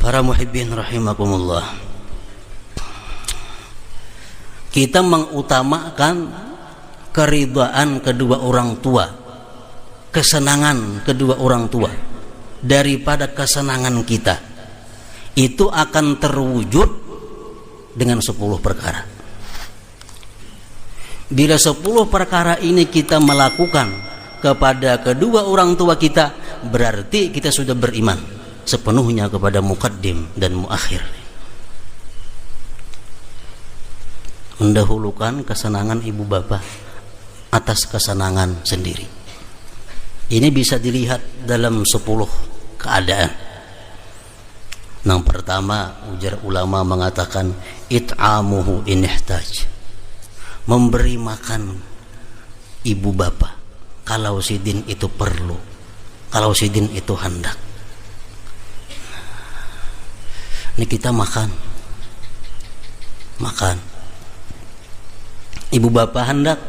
Para muhibbin rahimakumullah, kita mengutamakan keridhaan kedua orang tua, kesenangan kedua orang tua daripada kesenangan kita. Itu akan terwujud dengan 10 perkara. Bila 10 perkara ini kita melakukan kepada kedua orang tua kita, berarti kita sudah beriman sepenuhnya kepada muqaddim dan muakhir. Mendahulukan kesenangan ibu bapak atas kesenangan sendiri. Ini bisa dilihat dalam 10 keadaan. Yang pertama, ujar ulama mengatakan it'amuhu in ihtaj, memberi makan ibu bapak kalau sidin itu perlu, kalau sidin itu hendak. Ini kita makan ibu bapak hendak,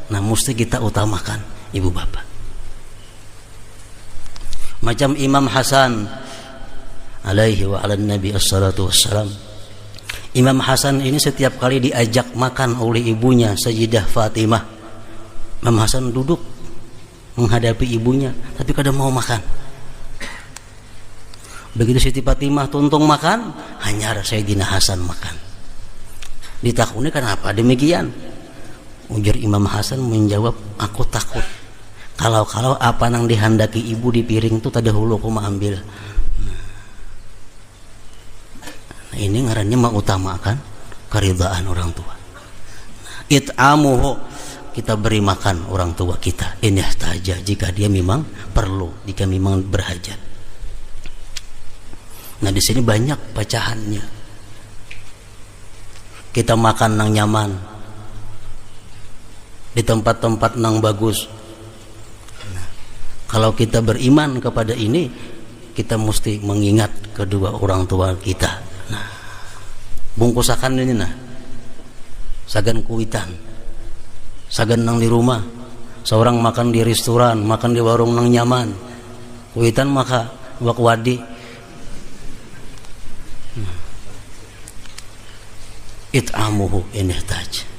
nah mesti kita utamakan ibu bapak. Macam Imam Hasan alaihi wa ala nabi assalatu wassalam. Imam Hasan ini setiap kali diajak makan oleh ibunya Sayyidah Fatimah, Imam Hasan duduk menghadapi ibunya tapi kadang mau makan. Begitu Siti Fatimah tuntung makan, hanya Sayyidina Hasan makan. Ditakuni kenapa demikian? Ujar Imam Hasan menjawab, aku takut kalau apa yang dihendaki ibu di piring itu tadi hulu aku mau ambil. Nah, ini ngarannya mengutamakan keridhaan orang tua. It'amuhu, kita beri makan orang tua kita ini saja jika dia memang perlu, jika memang berhajat. Nah di sini banyak pecahannya. Kita makan nang nyaman, di tempat-tempat nang bagus. Nah, kalau kita beriman kepada ini, kita mesti mengingat kedua orang tua kita. Nah, bungkusakan ini nah, sagan kuitan, sagan nang di rumah. Seorang makan di restoran, makan di warung nang nyaman, kuitan maka wakwadi. It'amuhu in ihtaj.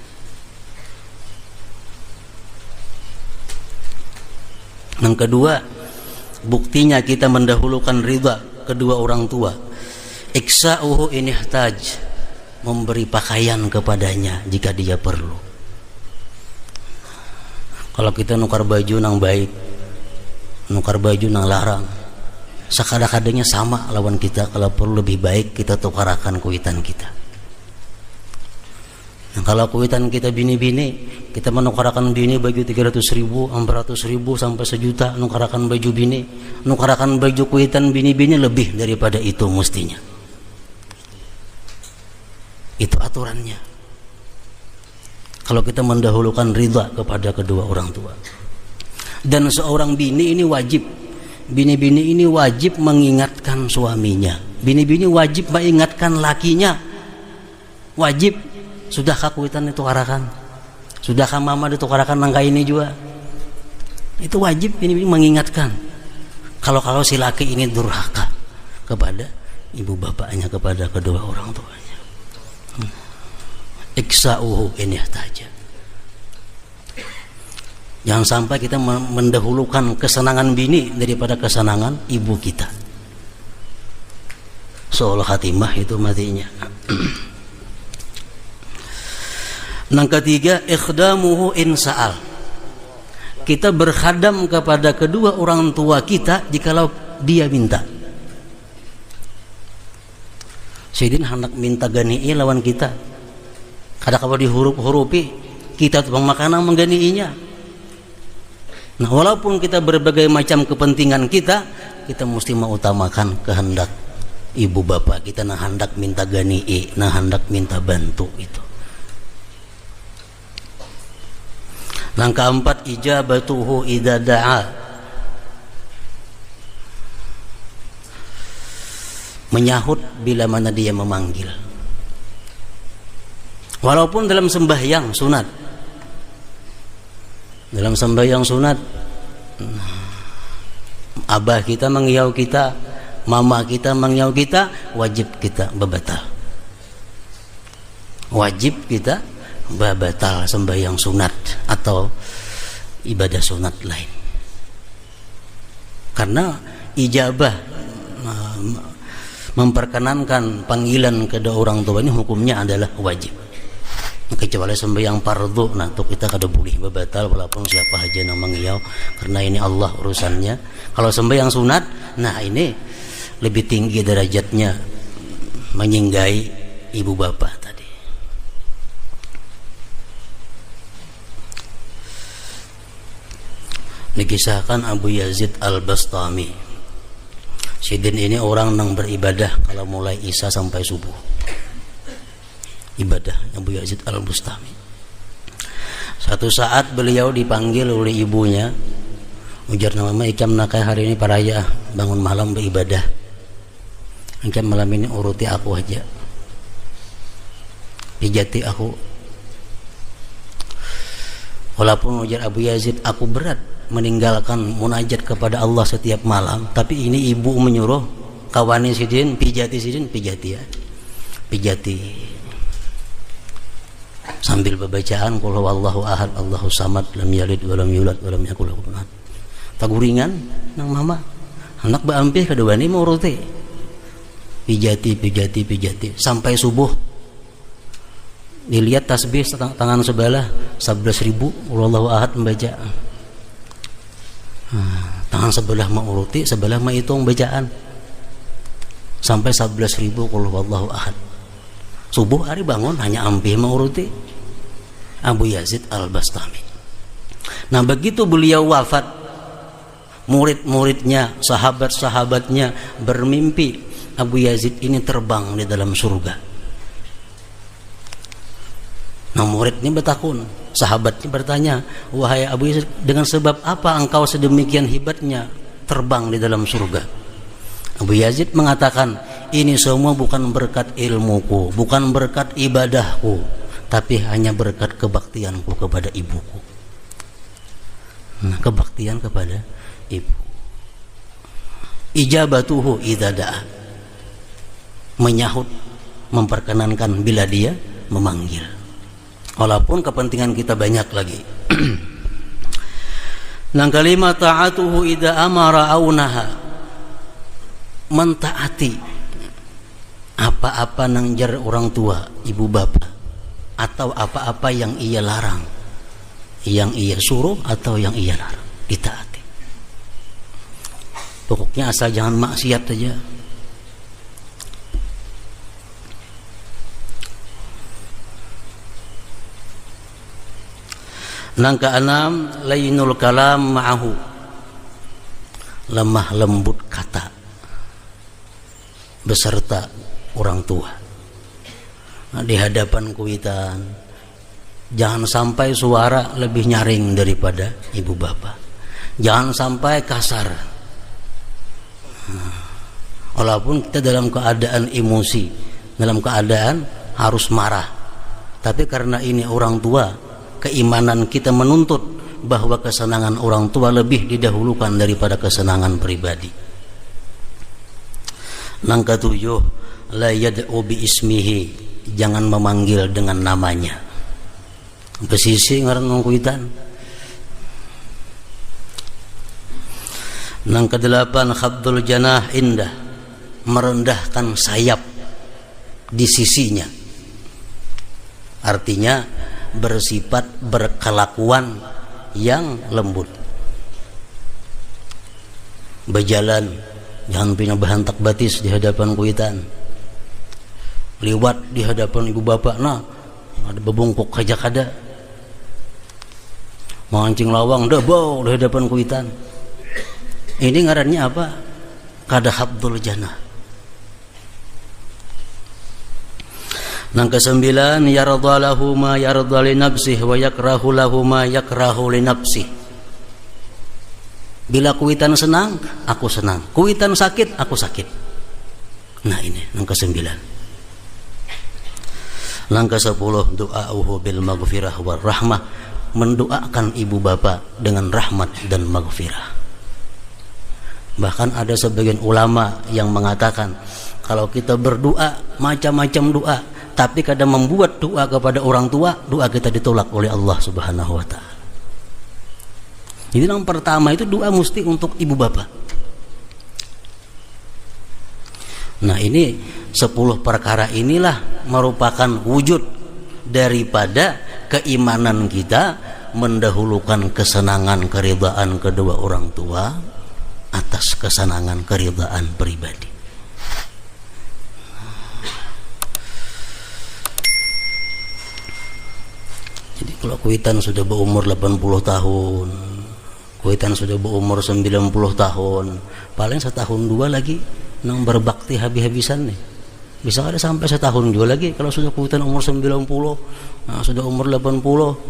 Yang kedua, buktinya kita mendahulukan ridha kedua orang tua. Iksa'uhu in ihtaj, memberi pakaian kepadanya jika dia perlu. Kalau kita nukar baju nang baik, nukar baju nang larang, sekadang-kadangnya sama lawan kita. Kalau perlu lebih baik kita tukarakan kuitan kita. Nah, kalau kuitan kita bini-bini, kita menukarakan bini baju 300.000, 400.000 sampai 1 juta, nukarakan baju bini, nukarakan baju kuitan bini-bini lebih daripada itu mestinya. Itu aturannya. Kalau kita mendahulukan ridha kepada kedua orang tua. Dan seorang bini ini wajib, bini-bini ini wajib mengingatkan suaminya. Bini-bini wajib mengingatkan lakinya. Wajib. Sudahkah kuitan itu karakan? Sudahkah mama ditukarakan nangka ini juga? Itu wajib ini mengingatkan. Kalau si laki ini durhaka kepada ibu bapaknya, kepada kedua orang tuanya. Iksa'uhu in ihtaja. Jangan sampai kita mendahulukan kesenangan bini daripada kesenangan ibu kita. Seolah khatimah itu matinya. Yang ketiga, ikhdamuhu in sa'al. Kita berkhadam kepada kedua orang tua kita jikalau dia minta. Sidin hendak minta gani'i lawan kita. Kadang-kadang dihuruf-hurupi, kita tuh makanan menggani'inya. Nah, walaupun kita berbagai macam kepentingan kita mesti mengutamakan kehendak ibu bapak kita. Nah hendak minta gani'i, nah hendak minta bantu itu. Yang keempat, ijabatuhu idza da'a, menyahut bila mana dia memanggil. Walaupun dalam sembahyang sunat, dalam sembahyang sunat abah kita mengiau kita, mama kita, mangyau kita, wajib kita babatal. Wajib kita babatal sembahyang sunat atau ibadah sunat lain. Karena ijabah memperkenankan panggilan kedua orang tua ini hukumnya adalah wajib. Kecuali sembahyang fardu, nah itu kita kada boleh babatal walaupun siapa aja yang manggil, karena ini Allah urusannya. Kalau sembahyang sunat, nah ini lebih tinggi derajatnya, menyinggahi ibu bapak tadi. Dikisahkan Abu Yazid Al-Bastami, Sidin ini orang yang beribadah kalau mulai isya sampai subuh. Ibadah Abu Yazid Al-Bastami. Satu saat beliau dipanggil oleh ibunya, ujar nama ikam nakai hari ini paraya bangun malam beribadah. Ikam malam ini uruti aku aja, pijati aku. Walaupun ujar Abu Yazid, aku berat meninggalkan munajat kepada Allah setiap malam, tapi ini ibu menyuruh kawani Sidin pijati, Sidin pijati ya, pijati. Sambil bacaan qul huwallahu ahad Allahu samad lam yalid wa lam yulad wa lam yakul lahu kufuwan ahad. Taguringan nang mama anak baampih kedua ini mau ruti pijati sampai subuh. Dilihat tasbih tangan sebelah 11.000 Allahu ahad membaca. Tangan sebelah mau uruti, sebelah mau hitung bacaan sampai 11.000 qul huwallahu ahad. Subuh hari bangun hanya ampih mau uruti. Abu Yazid Al-Bastami. Nah begitu beliau wafat, murid-muridnya, sahabat-sahabatnya bermimpi Abu Yazid ini terbang di dalam surga. Nah muridnya bertakun, sahabatnya bertanya, wahai Abu Yazid, dengan sebab apa engkau sedemikian hebatnya terbang di dalam surga? Abu Yazid mengatakan, ini semua bukan berkat ilmuku, bukan berkat ibadahku, tapi hanya berkat kebaktianku kepada ibuku. Nah, kebaktian kepada ibu. Ijabatuhu idza da'a, menyahut, memperkenankan bila dia memanggil. Walaupun kepentingan kita banyak lagi. Nang kalimat ta'atuhu idza amara au naha, mentaati apa-apa nang jar orang tua, ibu bapak, atau apa-apa yang ia larang, yang ia suruh atau yang ia larang, ditaati. Pokoknya asal jangan maksiat saja. Nang keenam, lainul kalam ma'ahu, lemah lembut kata beserta orang tua. Nah, di hadapan kuitan jangan sampai suara lebih nyaring daripada ibu bapak, jangan sampai kasar. Walaupun kita dalam keadaan emosi, dalam keadaan harus marah, tapi karena ini orang tua, keimanan kita menuntut bahwa kesenangan orang tua lebih didahulukan daripada kesenangan pribadi. Nang ketujuh, la yad'u bi ismihi, jangan memanggil dengan namanya. Pesisi ngaran ngkuitan. Nang kedelapan, khabdul janah indah, merendahkan sayap di sisinya. Artinya bersifat berkelakuan yang lembut. Berjalan jangan punya bahantak batis di hadapan kuitan. Liwat di hadapan ibu bapak, nah ada bebungkuk aja kada. Mancing lawang dah bau di hadapan kuitan. Ini ngarannya apa? Kada habdul janah. Nang kesembilan, yarda lahu ma yarda li nafsihi wa yakrahu lahu ma yakrahu li nafsihi. Bila kuitan senang, aku senang. Kuitan sakit, aku sakit. Nah ini nang kesembilan. Nang kesepuluh, du'a'uhu bil maghfirah war rahmah, mendoakan ibu bapak dengan rahmat dan maghfirah. Bahkan ada sebagian ulama yang mengatakan kalau kita berdoa macam-macam doa, tapi kadang membuat doa kepada orang tua, doa kita ditolak oleh Allah Subhanahu wa taala. Jadi yang pertama itu doa mesti untuk ibu bapak. Nah, ini 10 perkara inilah merupakan wujud daripada keimanan kita mendahulukan kesenangan keridhaan kedua orang tua atas kesenangan keridhaan pribadi. Jadi kalau kuitan sudah berumur 80 tahun, kuitan sudah berumur 90 tahun, paling setahun dua lagi nang berbakti habis-habisan nih. Bisa ada sampai setahun juga lagi kalau sudah kuitan umur 90, nah, sudah umur 80.